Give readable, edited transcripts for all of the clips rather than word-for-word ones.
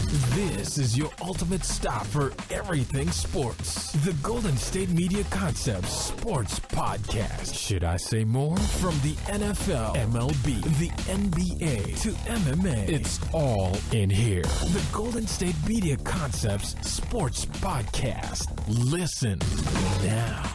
This is your ultimate stop for everything sports. The Golden State Media Concepts Sports Podcast. Should I say more? From the NFL, MLB, the NBA to MMA, it's all in here. The Golden State Media Concepts Sports Podcast. Listen now.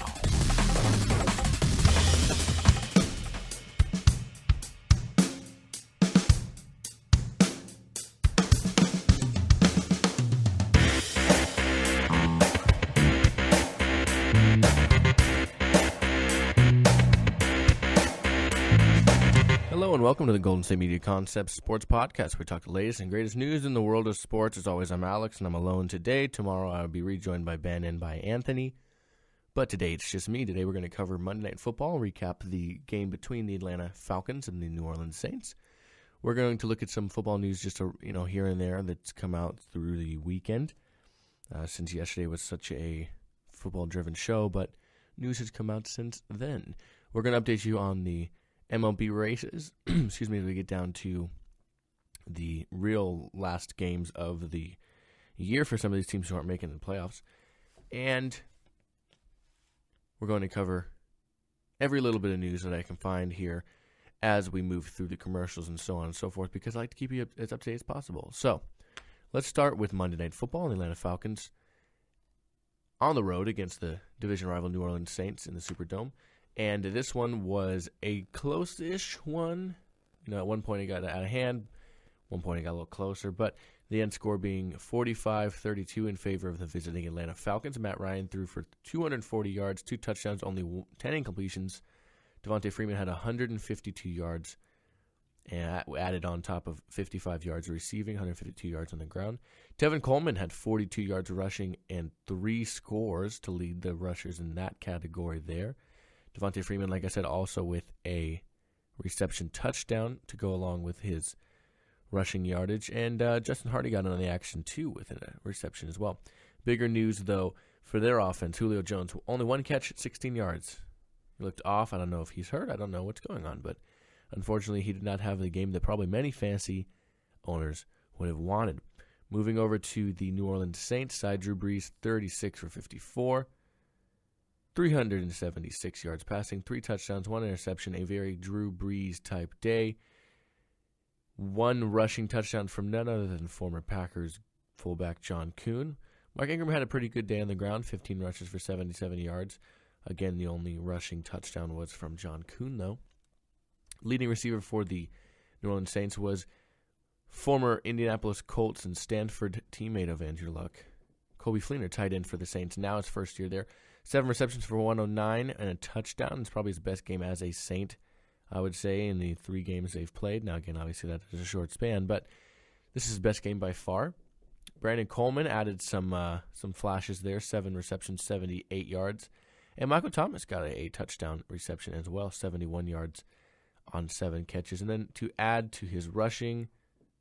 Hello and welcome to the Golden State Media Concepts Sports Podcast. We talk the latest and greatest news in the world of sports. As always, I'm Alex and I'm alone today. Tomorrow I'll be rejoined by Ben and by Anthony. But today it's just me. Today we're going to cover Monday Night Football, recap the game between the Atlanta Falcons and the New Orleans Saints. We're going to look at some football news just here and there that's come out through the weekend. Since yesterday was such a football-driven show, but news has come out since then. We're going to update you on the MLB races, as we get down to the real last games of the year for some of these teams who aren't making the playoffs. And we're going to cover every little bit of news that I can find here as we move through the commercials and so on and so forth, because I like to keep you as up to date as possible. So let's start with Monday Night Football. The Atlanta Falcons on the road against the division rival New Orleans Saints in the Superdome. And this one was a close-ish one. At one point it got out of hand. One point it got a little closer. But the end score being 45-32 in favor of the visiting Atlanta Falcons. Matt Ryan threw for 240 yards, 2 touchdowns, only 10 incompletions. Devontae Freeman had 152 yards and added on top of 55 yards receiving, 152 yards on the ground. Tevin Coleman had 42 yards rushing and 3 scores to lead the rushers in that category there. Devontae Freeman, like I said, also with a reception touchdown to go along with his rushing yardage. And Justin Hardy got in on the action, too, with a reception as well. Bigger news, though, for their offense. Julio Jones, only 1 catch at 16 yards. He looked off. I don't know if he's hurt. I don't know what's going on. But unfortunately, he did not have the game that probably many fantasy owners would have wanted. Moving over to the New Orleans Saints side, Drew Brees, 36 for 54. 376 yards passing, 3 touchdowns, 1 interception, a very Drew Brees-type day. 1 rushing touchdown from none other than former Packers fullback John Kuhn. Mark Ingram had a pretty good day on the ground, 15 rushes for 77 yards. Again, the only rushing touchdown was from John Kuhn, though. Leading receiver for the New Orleans Saints was former Indianapolis Colts and Stanford teammate of Andrew Luck, Coby Fleener, tight end for the Saints. Now his first year there. 7 receptions for 109 and a touchdown. It's probably his best game as a Saint, I would say, in the 3 games they've played. Now, again, obviously that is a short span, but this is his best game by far. Brandon Coleman added some flashes there, 7 receptions, 78 yards. And Michael Thomas got a touchdown reception as well, 71 yards on 7 catches. And then to add to his rushing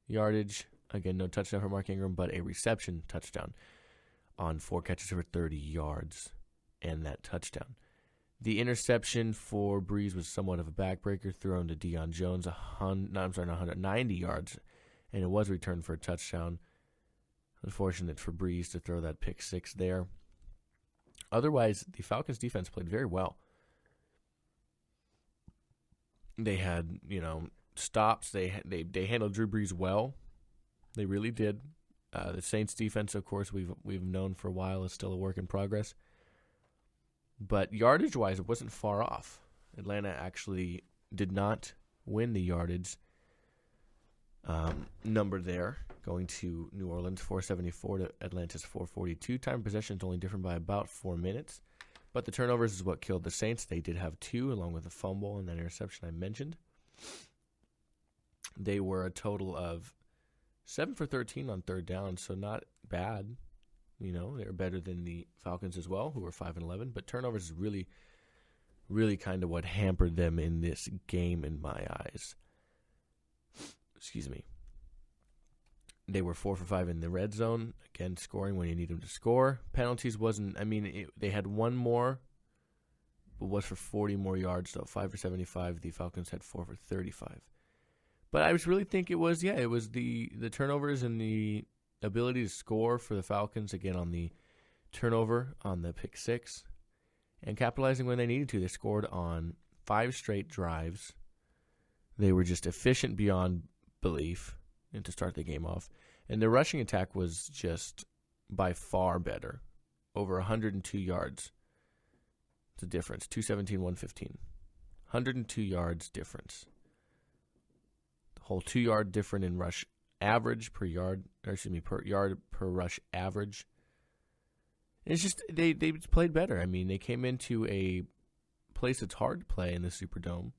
yardage, again, no touchdown for Mark Ingram, but a reception touchdown on 4 catches for 30 yards. And that touchdown. The interception for Brees was somewhat of a backbreaker, thrown to Deion Jones, 190 yards, and it was returned for a touchdown. Unfortunate for Brees to throw that pick 6 there. Otherwise, the Falcons defense played very well. They had, stops. They handled Drew Brees well. They really did. The Saints defense, of course, we've known for a while is still a work in progress. But yardage-wise, it wasn't far off. Atlanta actually did not win the yardage number there, going to New Orleans, 474 to Atlanta's 442. Time of possession is only different by about 4 minutes. But the turnovers is what killed the Saints. They did have 2, along with a fumble and that interception I mentioned. They were a total of 7 for 13 on 3rd down, so not bad. They're better than the Falcons as well, who were 5-11. But turnovers is really, really kind of what hampered them in this game in my eyes. Excuse me. They were 4 for 5 in the red zone. Again, scoring when you need them to score. Penalties wasn't, they had 1 more, but was for 40 more yards, though. 5 for 75. The Falcons had 4 for 35. But I really think it was the turnovers and the ability to score for the Falcons, again on the turnover, on the pick six, and capitalizing when they needed to. They scored on 5 straight drives. They were just efficient beyond belief and to start the game off. And their rushing attack was just by far better. Over 102 yards. It's a difference. 217, 115. 102 yards difference. The whole 2 yard difference in rush average per yard, per yard per rush average. It's just they played better. I mean, they came into a place that's hard to play in the Superdome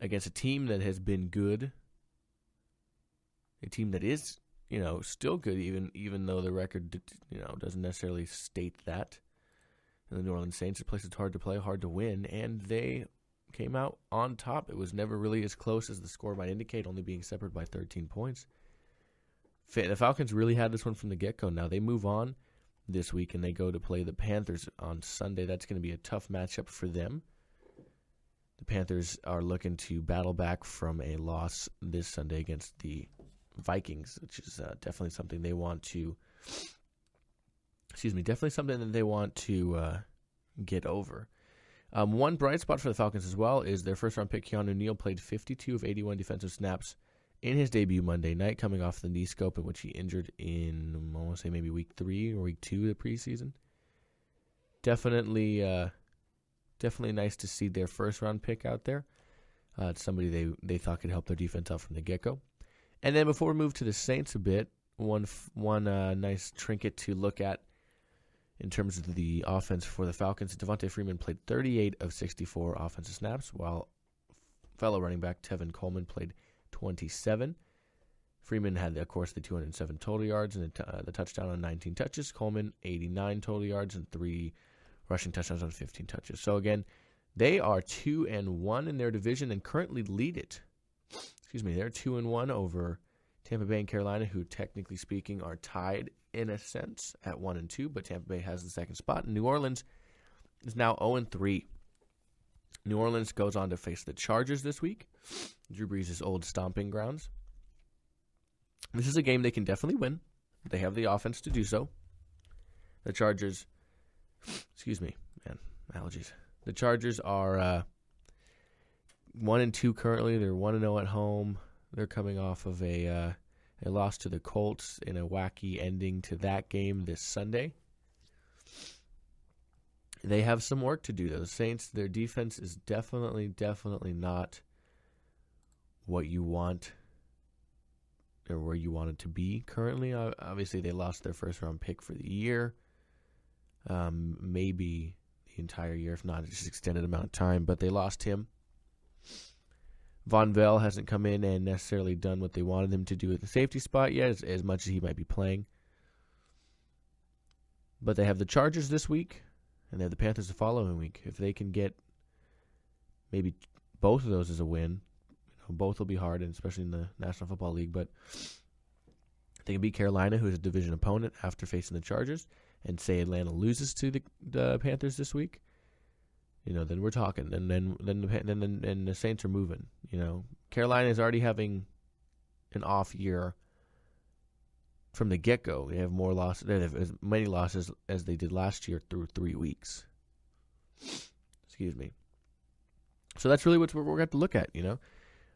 against a team that has been good, a team that is, still good, even though the record, doesn't necessarily state that. And the New Orleans Saints, a place that's hard to play, hard to win, and they came out on top. It was never really as close as the score might indicate, only being separated by 13 points. The Falcons really had this one from the get-go. Now they move on this week, and they go to play the Panthers on Sunday. That's going to be a tough matchup for them. The Panthers are looking to battle back from a loss this Sunday against the Vikings, which is definitely something they want to. Definitely something that they want to get over. One bright spot for the Falcons as well is their first-round pick, Keanu Neal, played 52 of 81 defensive snaps in his debut Monday night, coming off the knee scope in which he injured in, I want to say maybe week 3 or week 2 of the preseason. Definitely nice to see their first-round pick out there. It's somebody they thought could help their defense out from the get-go. And then before we move to the Saints a bit, one nice trinket to look at in terms of the offense for the Falcons. Devontae Freeman played 38 of 64 offensive snaps, while fellow running back Tevin Coleman played 27. Freeman had, of course, the 207 total yards and the touchdown on 19 touches. Coleman, 89 total yards and 3 rushing touchdowns on 15 touches. So, again, they are 2-1 in their division and currently lead it. They're 2-1 over Tampa Bay and Carolina, who, technically speaking, are tied in a sense at 1-2, but Tampa Bay has the second spot. And New Orleans is now 0-3. New Orleans goes on to face the Chargers this week, Drew Brees' old stomping grounds. This is a game they can definitely win. They have the offense to do so. The Chargers, allergies. The Chargers are 1-2 currently. They're 1-0 at home. They're coming off of a loss to the Colts in a wacky ending to that game this Sunday. They have some work to do, though. The Saints, their defense is definitely not what you want or where you want it to be currently. Obviously, they lost their first-round pick for the year, maybe the entire year, if not just extended amount of time, but they lost him. Von Bell hasn't come in and necessarily done what they wanted him to do at the safety spot yet, as much as he might be playing. But they have the Chargers this week, and they have the Panthers the following week. If they can get maybe both of those as a win, both will be hard, and especially in the National Football League. But they can beat Carolina, who is a division opponent, after facing the Chargers, and say Atlanta loses to the Panthers this week. Then we're talking, and then the Saints are moving. Carolina is already having an off year from the get-go. They have more losses. They have as many losses as they did last year through 3 weeks. So that's really what we're going to have to look at.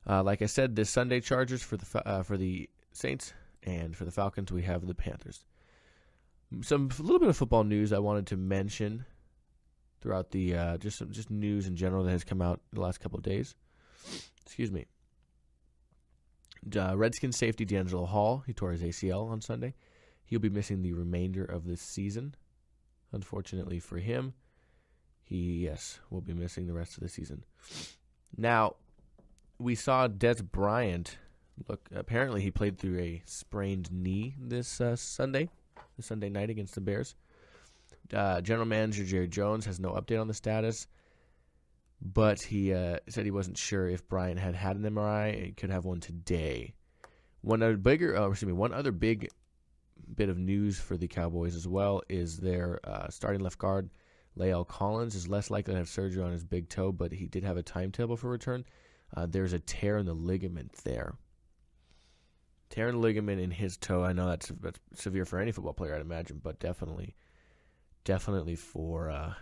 Like I said, this Sunday Chargers for the Saints, and for the Falcons we have the Panthers. A little bit of football news I wanted to mention throughout the just news in general that has come out the last couple of days. Redskins safety D'Angelo Hall, he tore his ACL on Sunday. He'll be missing the remainder of this season. Unfortunately for him, he will be missing the rest of the season. Now, we saw Des Bryant. Apparently he played through a sprained knee this Sunday night against the Bears. General Manager Jerry Jones has no update on the status, but he said he wasn't sure if Bryant had an MRI. He could have one today. One other big bit of news for the Cowboys as well is their starting left guard, Lael Collins, is less likely to have surgery on his big toe, but he did have a timetable for return. There's a tear in the ligament there. tearing ligament in his toe. I know that's severe for any football player, I'd imagine, but definitely for an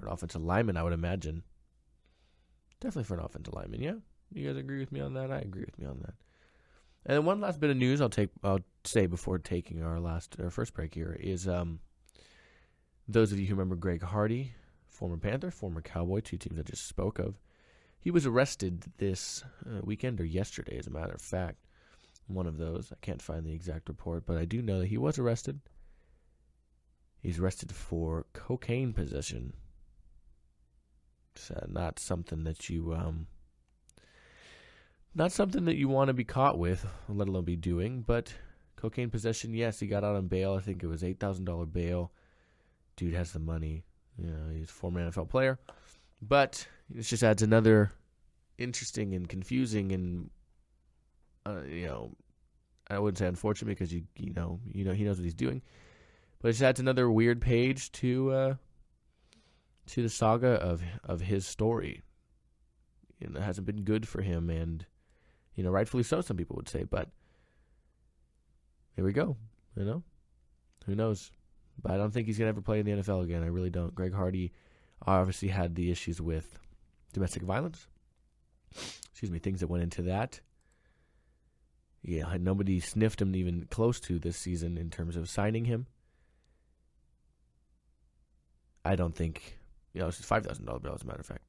offensive lineman, I would imagine. Definitely for an offensive lineman, yeah? You guys agree with me on that? I agree with me on that. And then one last bit of news I'll say before taking our first break here is those of you who remember Greg Hardy, former Panther, former Cowboy, two teams I just spoke of. He was arrested this weekend, or yesterday, as a matter of fact. One of those. I can't find the exact report, but I do know that he was arrested. He's arrested for cocaine possession. It's not something that you want to be caught with, let alone be doing. But cocaine possession, yes, he got out on bail. I think it was $8,000 bail. Dude has the money. He's a former NFL player. But it just adds another interesting and confusing and, I wouldn't say unfortunate because he knows what he's doing. But it just adds another weird page to the saga of his story. It hasn't been good for him, and rightfully so, some people would say. But here we go. Who knows? But I don't think he's gonna ever play in the NFL again. I really don't. Greg Hardy obviously had the issues with domestic violence. Things that went into that. Yeah, nobody sniffed him even close to this season in terms of signing him. I don't think, it's a $5,000 bill as a matter of fact.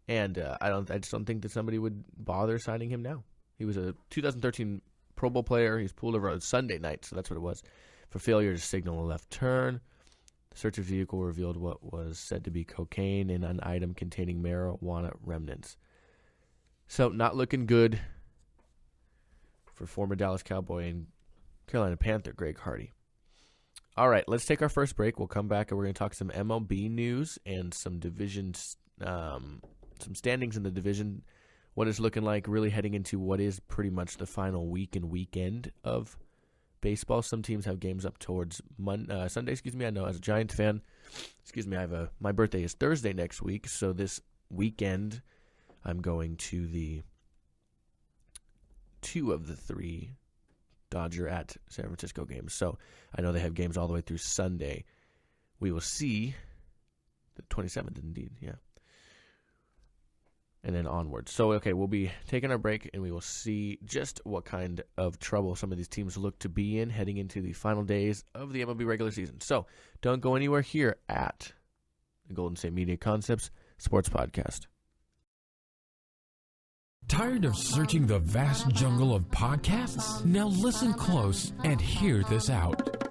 And I just don't think that somebody would bother signing him now. He was a 2013 Pro Bowl player. He was pulled over on Sunday night, so that's what it was, for failure to signal a left turn. The search of vehicle revealed what was said to be cocaine and an item containing marijuana remnants. So not looking good for former Dallas Cowboy and Carolina Panther Greg Hardy. All right, let's take our first break. We'll come back and we're going to talk some MLB news and some divisions, some standings in the division, what it's looking like really heading into what is pretty much the final week and weekend of baseball. Some teams have games up towards Sunday. I know as a Giants fan, my birthday is Thursday next week, so this weekend I'm going to the 2 of the 3 Dodger at San Francisco games. So I know they have games all the way through Sunday. We will see the 27th, indeed, yeah. And then onwards. So, okay, we'll be taking our break, and we will see just what kind of trouble some of these teams look to be in heading into the final days of the MLB regular season. So, don't go anywhere here at the Golden State Media Concepts Sports Podcast. Tired of searching the vast jungle of podcasts? Now listen close and hear this out.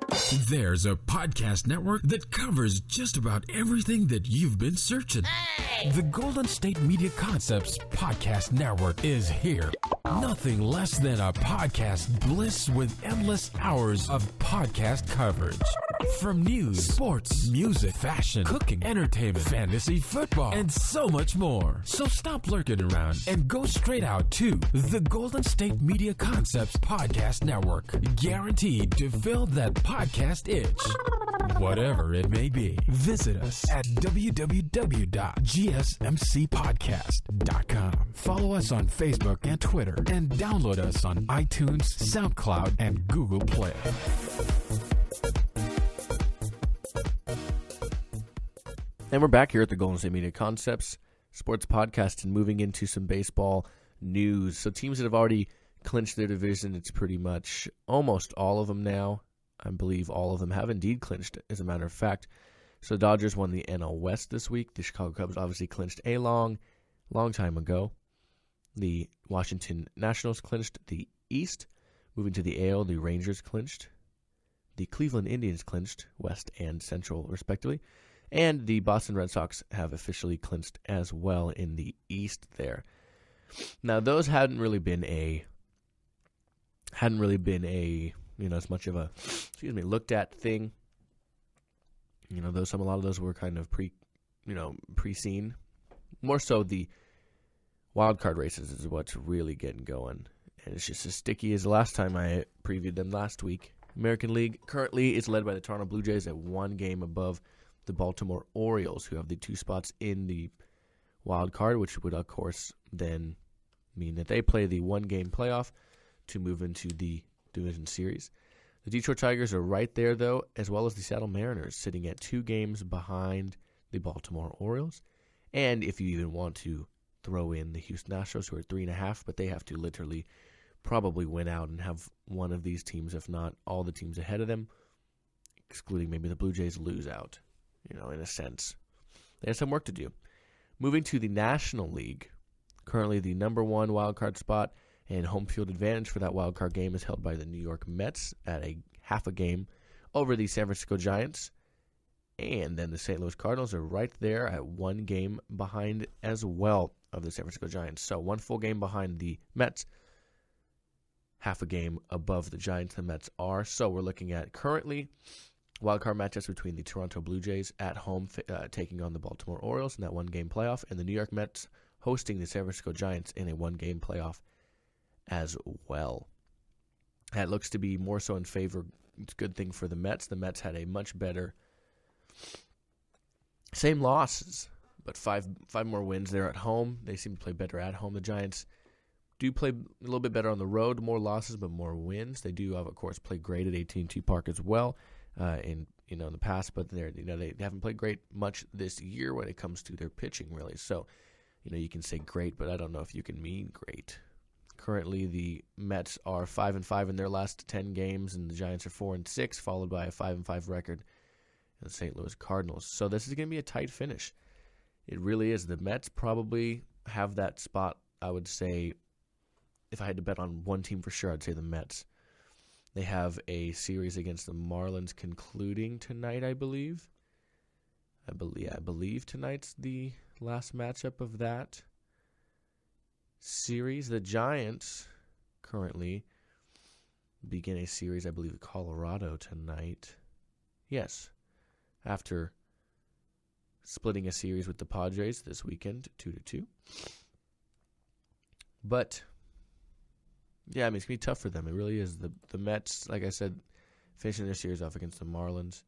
There's a podcast network that covers just about everything that you've been searching. Hey! The Golden State Media Concepts Podcast Network is here. Nothing less than a podcast bliss with endless hours of podcast coverage. From news, sports, music, fashion, cooking, entertainment, fantasy, football, and so much more. So stop lurking around and go straight out to the Golden State Media Concepts Podcast Network. Guaranteed to fill that podcast itch. Whatever it may be. Visit us at www.gsmcpodcast.com. Follow us on Facebook and Twitter, and download us on iTunes, SoundCloud, and Google Play. And we're back here at the Golden State Media Concepts Sports Podcast and moving into some baseball news. So teams that have already clinched their division, it's pretty much almost all of them now. I believe all of them have indeed clinched, as a matter of fact. So the Dodgers won the NL West this week. The Chicago Cubs obviously clinched a long time ago. The Washington Nationals clinched the East. Moving to the AL, the Rangers clinched. The Cleveland Indians clinched West and Central, respectively. And the Boston Red Sox have officially clinched as well in the East there. Now, those hadn't really been a as much of a looked at thing. A lot of those were kind of pre-seen. More so the wild card races is what's really getting going. And it's just as sticky as the last time I previewed them last week. American League currently is led by the Toronto Blue Jays at 1 game above the Baltimore Orioles, who have the 2 spots in the wild card, which would, of course, then mean that they play the 1-game playoff to move into the division series. The Detroit Tigers are right there, though, as well as the Seattle Mariners, sitting at 2 games behind the Baltimore Orioles. And if you even want to throw in the Houston Astros, who are 3.5, but they have to literally probably win out and have one of these teams, if not all the teams ahead of them, excluding maybe the Blue Jays, lose out, in a sense. They have some work to do. Moving to the National League, currently the number 1 wild card spot and home field advantage for that wild card game is held by the New York Mets at a half a game over the San Francisco Giants. And then the St. Louis Cardinals are right there at 1 game behind as well of the San Francisco Giants. So 1 full game behind the Mets, half a game above the Giants the Mets are. So we're looking at currently wildcard matchups between the Toronto Blue Jays at home taking on the Baltimore Orioles in that 1-game playoff, and the New York Mets hosting the San Francisco Giants in a 1-game playoff as well. That looks to be more so in favor. It's a good thing for the Mets. The Mets had a much better, same losses, but five more wins there at home. They seem to play better at home. The Giants do play a little bit better on the road, more losses but more wins. They do, of course, play great at AT&T Park as well in the past, but they haven't played great much this year when it comes to their pitching, really. So, you can say great, but I don't know if you can mean great. Currently, the Mets are 5-5 in their last 10 games, and the Giants are 4-6, followed by a 5-5 record in the St. Louis Cardinals. So this is going to be a tight finish. It really is. The Mets probably have that spot, I would say. If I had to bet on one team for sure, I'd say the Mets. They have a series against the Marlins concluding tonight, I believe. I believe tonight's the last matchup of that series. The Giants currently begin a series, I believe, with Colorado tonight. Yes, after splitting a series with the Padres this weekend, 2-2. But yeah, it's going to be tough for them. It really is. The Mets, like I said, finishing their series off against the Marlins.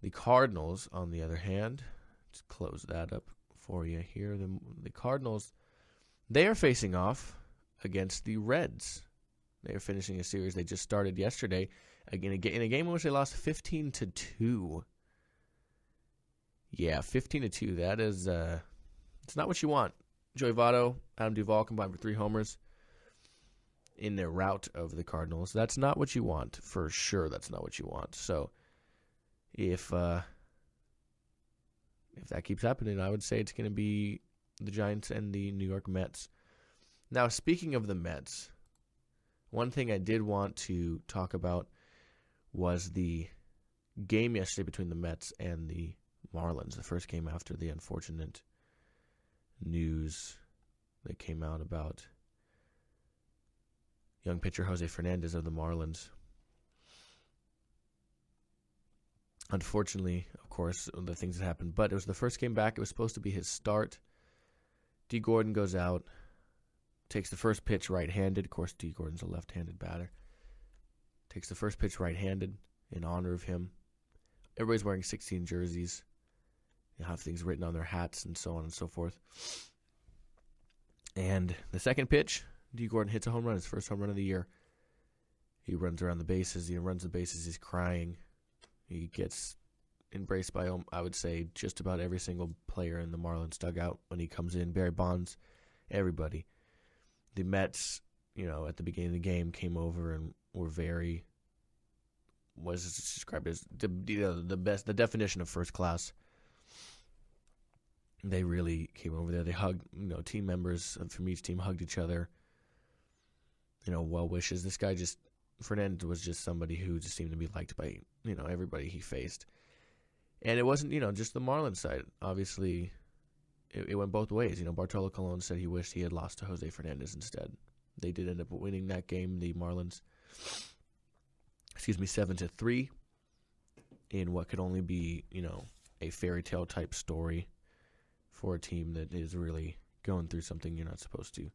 The Cardinals, on the other hand, let's close that up for you here. The Cardinals, they are facing off against the Reds. They are finishing a series they just started yesterday in a game in which they lost 15-2. Yeah, 15-2. That is, it's not what you want. Joey Votto, Adam Duvall combined for 3 homers in their rout of the Cardinals. That's not what you want, for sure. That's not what you want. So if that keeps happening, I would say it's going to be the Giants and the New York Mets. Now, speaking of the Mets, one thing I did want to talk about was the game yesterday between the Mets and the Marlins, the first game after the unfortunate news that came out about young pitcher Jose Fernandez of the Marlins. Unfortunately, of course, the things that happened, but it was the first game back. It was supposed to be his start. D. Gordon goes out, takes the first pitch right-handed. Of course, D. Gordon's a left-handed batter. Takes the first pitch right-handed in honor of him. Everybody's wearing 16 jerseys. They have things written on their hats and so on and so forth. And the second pitch, D. Gordon hits a home run, his first home run of the year. He runs around the bases. He runs the bases. He's crying. He gets embraced by, I would say, just about every single player in the Marlins dugout when he comes in. Barry Bonds, everybody. The Mets, at the beginning of the game came over and were was described as the definition of first class. They really came over there. They hugged, team members from each team hugged each other. Well wishes. This guy Fernandez was just somebody who just seemed to be liked by, everybody he faced. And it wasn't, just the Marlins side. Obviously, it went both ways. Bartolo Colon said he wished he had lost to Jose Fernandez instead. They did end up winning that game, the Marlins, 7-3, in what could only be, a fairy tale type story for a team that is really going through something you're not supposed to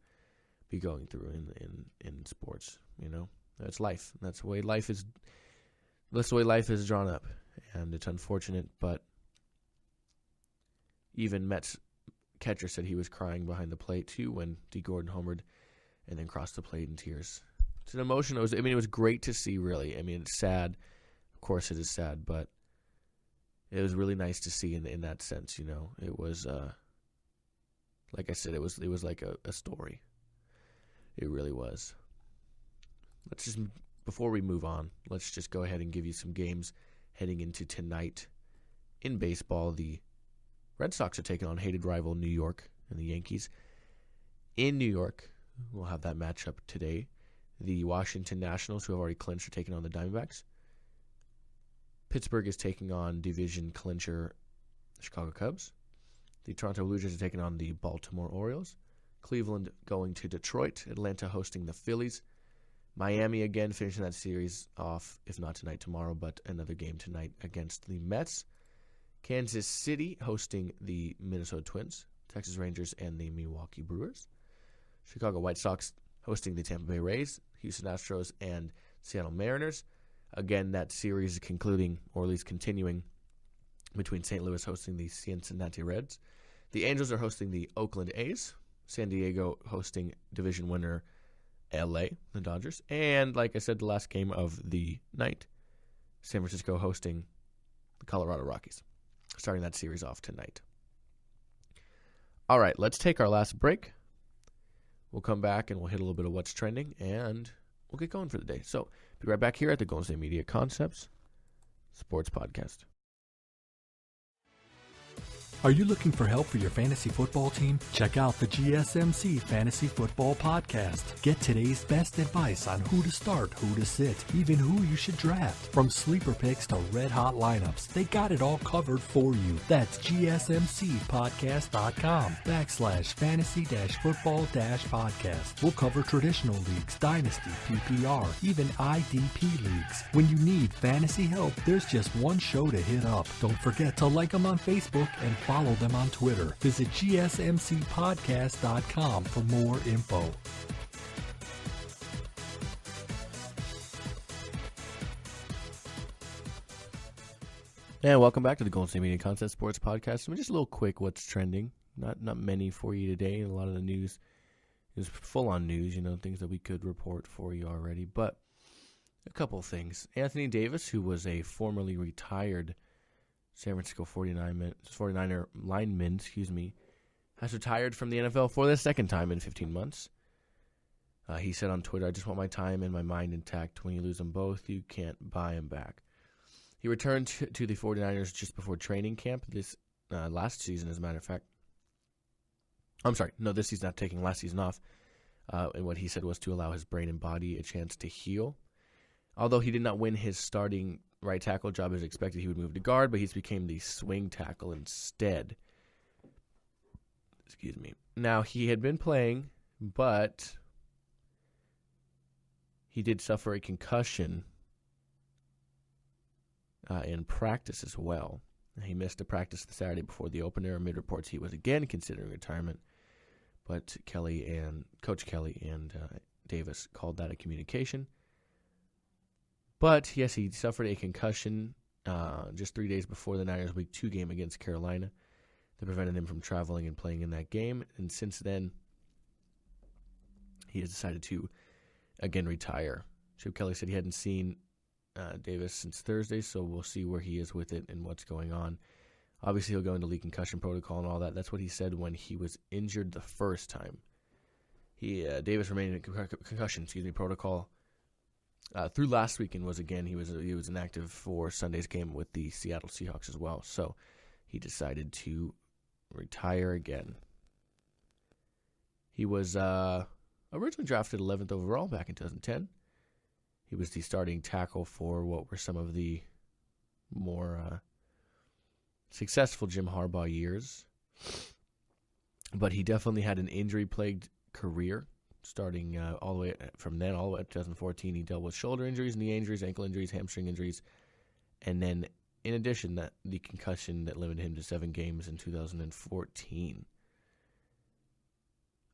be going through in sports. That's life. That's the way life is. That's the way life is drawn up, and it's unfortunate. But even Mets catcher said he was crying behind the plate too when D. Gordon homered, and then crossed the plate in tears. It's an emotion. It was great to see, really. I mean, it's sad. Of course it is sad, but it was really nice to see in that sense, It was, like I said, it was like a story. It really was. Before we move on, let's just go ahead and give you some games heading into tonight. In baseball, the Red Sox are taking on hated rival New York and the Yankees. In New York, we'll have that matchup today. The Washington Nationals, who have already clinched, are taking on the Diamondbacks. Pittsburgh is taking on division clincher Chicago Cubs. The Toronto Blue Jays are taking on the Baltimore Orioles. Cleveland going to Detroit. Atlanta hosting the Phillies. Miami again finishing that series off, if not tonight, tomorrow, but another game tonight against the Mets. Kansas City hosting the Minnesota Twins. Texas Rangers and the Milwaukee Brewers. Chicago White Sox hosting the Tampa Bay Rays. Houston Astros and Seattle Mariners. Again, that series is concluding, or at least continuing, between St. Louis hosting the Cincinnati Reds. The Angels are hosting the Oakland A's. San Diego hosting division winner LA, the Dodgers. And like I said, the last game of the night, San Francisco hosting the Colorado Rockies. Starting that series off tonight. All right, let's take our last break. We'll come back and we'll hit a little bit of what's trending, and we'll get going for the day. So, be right back here at the Golden State Media Concepts Sports Podcast. Are you looking for help for your fantasy football team? Check out the GSMC Fantasy Football Podcast. Get today's best advice on who to start, who to sit, even who you should draft. From sleeper picks to red-hot lineups, they got it all covered for you. That's gsmcpodcast.com/fantasy-football-podcast. We'll cover traditional leagues, dynasty, PPR, even IDP leagues. When you need fantasy help, there's just one show to hit up. Don't forget to like them on Facebook and follow them on Twitter. Visit gsmcpodcast.com for more info. And welcome back to the Golden State Media Concepts Sports Podcast. Just a little quick what's trending. Not many for you today. A lot of the news is full-on news, things that we could report for you already. But a couple of things. Anthony Davis, who was a formerly retired San Francisco 49er lineman, has retired from the NFL for the second time in 15 months. He said on Twitter, "I just want my time and my mind intact. When you lose them both, you can't buy them back." He returned to the 49ers just before training camp this last season, as a matter of fact. I'm sorry, no, this season, not taking last season off. And what he said was to allow his brain and body a chance to heal. Although he did not win his starting right tackle job as expected, he would move to guard, but he's became the swing tackle instead. Excuse me. Now, he had been playing, but he did suffer a concussion in practice as well. He missed a practice the Saturday before the opener. Amid reports he was again considering retirement, but Coach Kelly and Davis called that a communication. But, yes, he suffered a concussion just 3 days before the Niners' Week 2 game against Carolina that prevented him from traveling and playing in that game. And since then, he has decided to, again, retire. Chip Kelly said he hadn't seen Davis since Thursday, so we'll see where he is with it and what's going on. Obviously, he'll go into league concussion protocol and all that. That's what he said when he was injured the first time. Davis remained in concussion protocol through last week, and he was inactive for Sunday's game with the Seattle Seahawks as well. So he decided to retire again. He was originally drafted 11th overall back in 2010. He was the starting tackle for what were some of the more successful Jim Harbaugh years. But he definitely had an injury-plagued career. Starting all the way from then, all the way up to 2014, he dealt with shoulder injuries, knee injuries, ankle injuries, hamstring injuries. And then, in addition, the concussion that limited him to 7 games in 2014.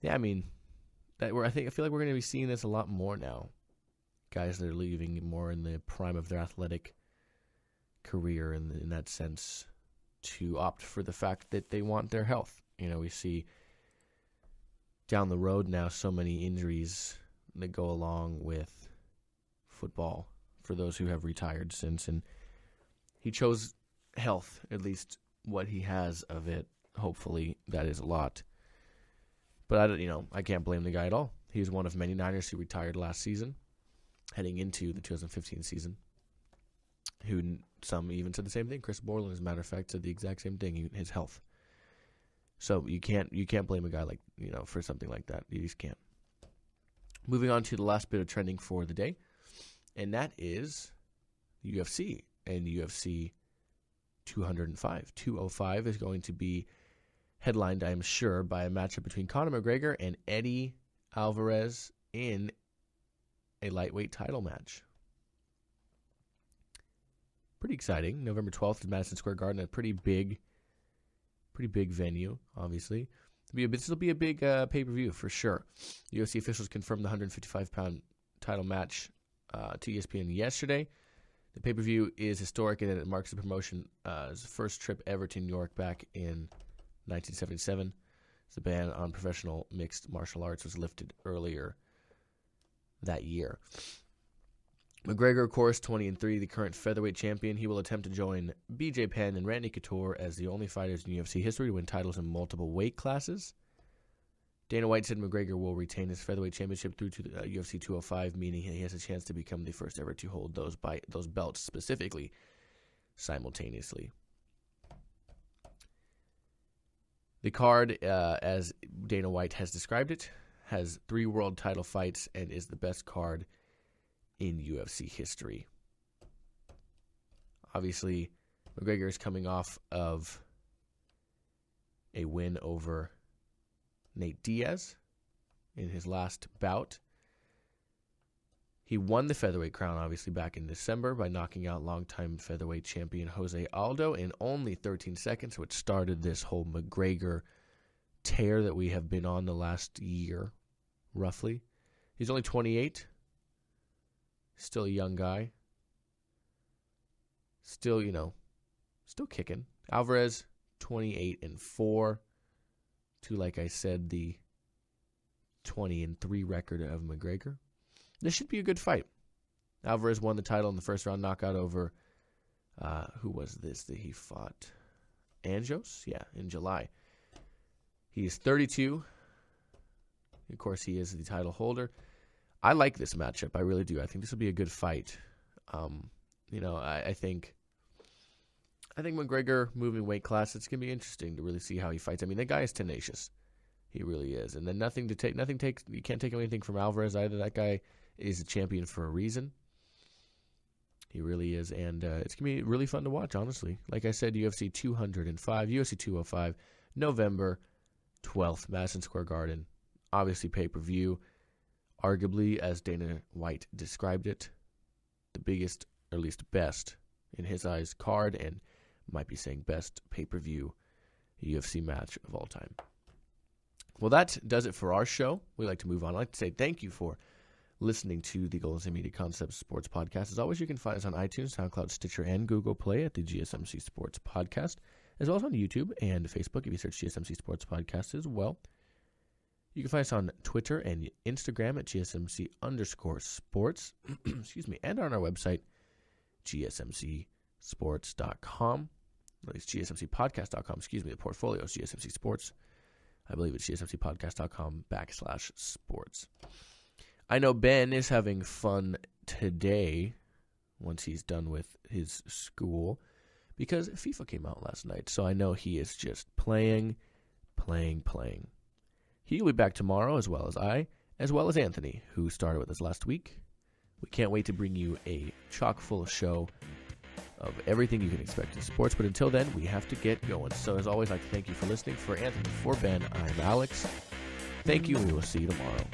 Yeah, I mean, I feel like we're going to be seeing this a lot more now. Guys that are leaving more in the prime of their athletic career, in that sense, to opt for the fact that they want their health. We see down the road now so many injuries that go along with football for those who have retired since. And he chose health, at least what he has of it. Hopefully that is a lot. But I can't blame the guy at all. He was one of many Niners who retired last season, heading into the 2015 season. Who some even said the same thing. Chris Borland, as a matter of fact, said the exact same thing. His health. So you can't blame a guy like for something like that. You just can't. Moving on to the last bit of trending for the day, and that is UFC and UFC 205. 205 is going to be headlined, I am sure, by a matchup between Conor McGregor and Eddie Alvarez in a lightweight title match. Pretty exciting. November 12th at Madison Square Garden, a pretty big venue, obviously. This will be a big pay-per-view for sure. UFC officials confirmed the 155-pound title match to ESPN yesterday. The pay-per-view is historic and it marks the promotion's first trip ever to New York back in 1977. The ban on professional mixed martial arts was lifted earlier that year. McGregor, of course, 20-3, the current featherweight champion. He will attempt to join BJ Penn and Randy Couture as the only fighters in UFC history to win titles in multiple weight classes. Dana White said McGregor will retain his featherweight championship through to the UFC 205, meaning he has a chance to become the first ever to hold those belts specifically simultaneously. The card, as Dana White has described it, has 3 world title fights and is the best card in UFC history. Obviously, McGregor is coming off of a win over Nate Diaz in his last bout. He won the featherweight crown, obviously, back in December by knocking out longtime featherweight champion Jose Aldo in only 13 seconds, which started this whole McGregor tear that we have been on the last year, roughly. He's only 28. Still a young guy. Still kicking. Alvarez, 28-4. To, like I said, the 20-3 record of McGregor. This should be a good fight. Alvarez won the title in the first round knockout over, who was this that he fought? Anjos? Yeah, in July. He is 32. Of course, he is the title holder. I like this matchup. I really do. I think this will be a good fight. I think McGregor moving weight class, it's going to be interesting to really see how he fights. I mean, the guy is tenacious. He really is. And then you can't take anything from Alvarez either. That guy is a champion for a reason. He really is. And it's going to be really fun to watch, honestly. Like I said, UFC 205, UFC 205, November 12th, Madison Square Garden. Obviously pay-per-view. Arguably, as Dana White described it, the biggest, or at least best, in his eyes, card, and might be saying best pay-per-view UFC match of all time. Well, that does it for our show. We'd like to move on. I'd like to say thank you for listening to the Golden State Media Concepts Sports Podcast. As always, you can find us on iTunes, SoundCloud, Stitcher, and Google Play at the GSMC Sports Podcast, as well as on YouTube and Facebook if you search GSMC Sports Podcast as well. You can find us on Twitter and Instagram at GSMC_sports, excuse me, and on our website, GSMCsports.com. At least GSMCpodcast.com, the portfolio is GSMC Sports. I believe it's GSMCpodcast.com/sports. I know Ben is having fun today once he's done with his school because FIFA came out last night. So I know he is just playing. He'll be back tomorrow as well as I, as well as Anthony, who started with us last week. We can't wait to bring you a chock-full show of everything you can expect in sports. But until then, we have to get going. So as always, I'd like to thank you for listening. For Anthony, for Ben, I'm Alex. Thank you, and we will see you tomorrow.